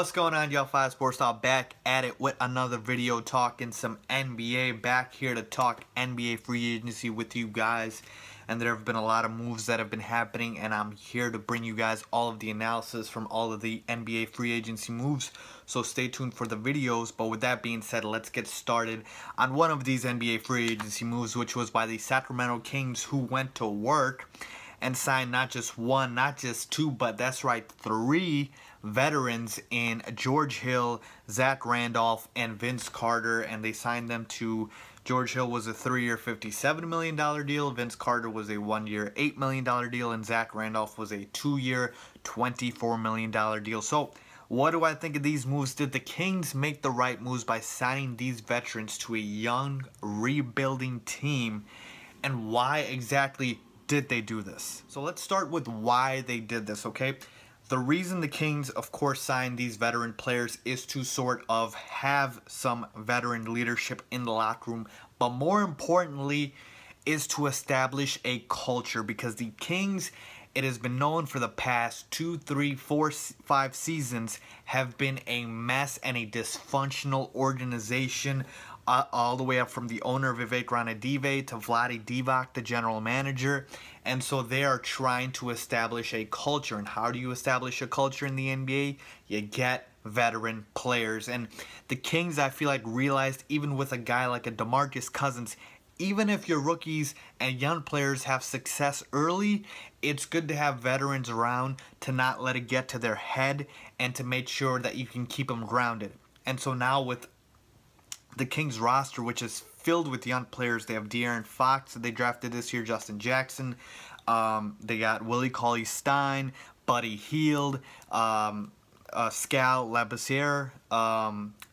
What's going on, y'all? 5 Sports Talk back at it with another video talking some NBA. Back here to talk NBA free agency with you guys. And there have been a lot of moves that have been happening, and I'm here to bring you guys all of the analysis from all of the NBA free agency moves. So stay tuned for the videos. But with that being said, let's get started on one of these NBA free agency moves, which was by the Sacramento Kings, who went to work and signed not just one, not just two, but that's right, 3 veterans in George Hill, Zach Randolph, and Vince Carter. And they signed them to, George Hill was a 3-year, $57 million deal. Vince Carter was a 1-year, $8 million deal. And Zach Randolph was a 2-year, $24 million deal. So what do I think of these moves? Did the Kings make the right moves by signing these veterans to a young, rebuilding team? And why exactly did they do this? So let's start with why they did this, okay? The reason the Kings, of course, signed these veteran players is to sort of have some veteran leadership in the locker room, but more importantly is to establish a culture, because the Kings, it has been known for the past 2, 3, 4, 5 seasons, have been a mess and a dysfunctional organization, all the way up from the owner Vivek Ranadive to Vlade Divac, the general manager. And so they are trying to establish a culture. And how do you establish a culture in the NBA? You get veteran players. And the Kings, I feel like, realized even with a guy like a DeMarcus Cousins, even if your rookies and young players have success early, it's good to have veterans around to not let it get to their head and to make sure that you can keep them grounded. And so now with the Kings roster, which is filled with young players, they have De'Aaron Fox that they drafted this year, Justin Jackson, they got Willie Cauley-Stein, Buddy Hield, Skal Labissiere.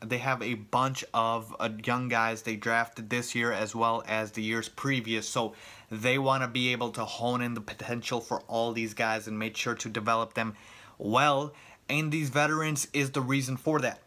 They have a bunch of young guys they drafted this year as well as the years previous. So they want to be able to hone in the potential for all these guys and make sure to develop them well. And these veterans is the reason for that.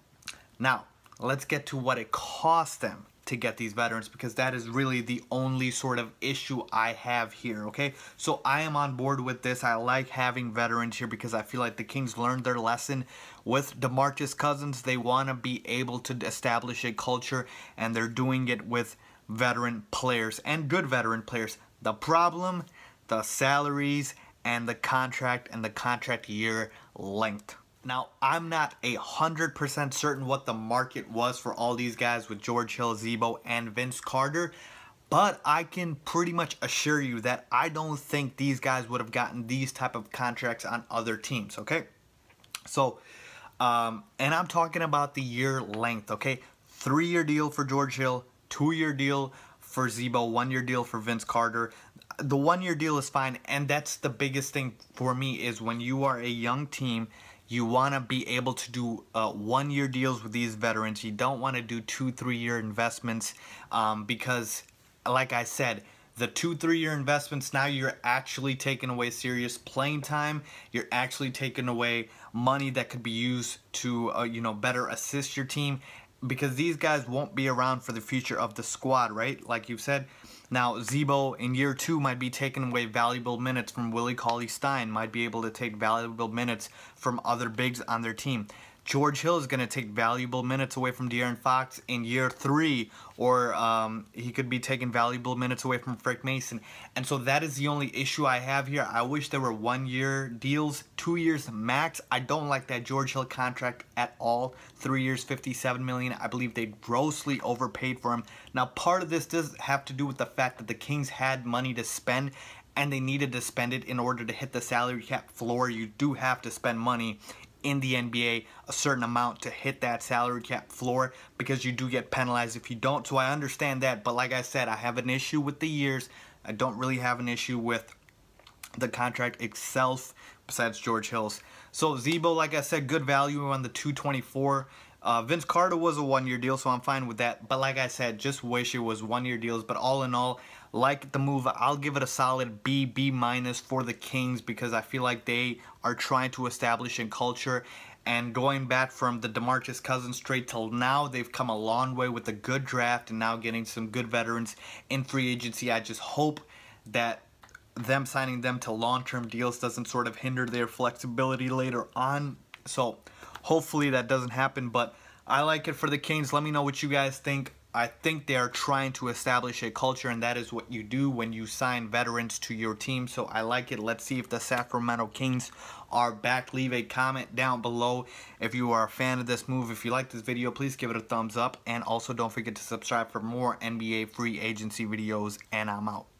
Now, let's get to what it cost them to get these veterans, because that is really the only sort of issue I have here, okay? So I am on board with this. I like having veterans here because I feel like the Kings learned their lesson with DeMarcus Cousins. They want to be able to establish a culture, and they're doing it with veteran players and good veteran players. The problem, the salaries and the contract year length. Now, I'm not 100% certain what the market was for all these guys with George Hill, Z-Bo, and Vince Carter, but I can pretty much assure you that I don't think these guys would have gotten these type of contracts on other teams, okay? So, and I'm talking about the year length, okay? 3-year deal for George Hill, 2-year deal for Z-Bo, 1-year deal for Vince Carter. The 1-year deal is fine, and that's the biggest thing for me is when you are a young team, you want to be able to do 1-year deals with these veterans. You don't want to do 2, 3-year investments because, like I said, the 2, 3-year investments, now you're actually taking away serious playing time. You're actually taking away money that could be used to, better assist your team, because these guys won't be around for the future of the squad, right? Like you said. Now, Z-Bo in year 2 might be taking away valuable minutes from Willie Cauley-Stein, might be able to take valuable minutes from other bigs on their team. George Hill is going to take valuable minutes away from De'Aaron Fox in year 3, or he could be taking valuable minutes away from Frank Mason. And so that is the only issue I have here. I wish there were 1-year deals, 2 years max. I don't like that George Hill contract at all. 3 years, $57 million. I believe they grossly overpaid for him. Now, part of this does have to do with the fact that the Kings had money to spend, and they needed to spend it in order to hit the salary cap floor. You do have to spend money in the NBA, a certain amount to hit that salary cap floor, because you do get penalized if you don't. So I understand that, but like I said, I have an issue with the years. I don't really have an issue with the contract itself besides George Hill's. So Z-Bo, like I said, good value on the 224. Vince Carter was a 1-year deal, so I'm fine with that. But like I said, just wish it was 1-year deals. But all in all, like the move, I'll give it a solid B, B- for the Kings, because I feel like they are trying to establish a culture. And going back from the DeMarcus Cousins trade till now, they've come a long way with a good draft and now getting some good veterans in free agency. I just hope that them signing them to long-term deals doesn't sort of hinder their flexibility later on. So Hopefully that doesn't happen, but I like it for the Kings. Let me know what you guys think. I think they are trying to establish a culture, and that is what you do when you sign veterans to your team. So I like it. Let's see if the Sacramento Kings are back. Leave a comment down below if you are a fan of this move. If you like this video, please give it a thumbs up. And also don't forget to subscribe for more NBA free agency videos. And I'm out.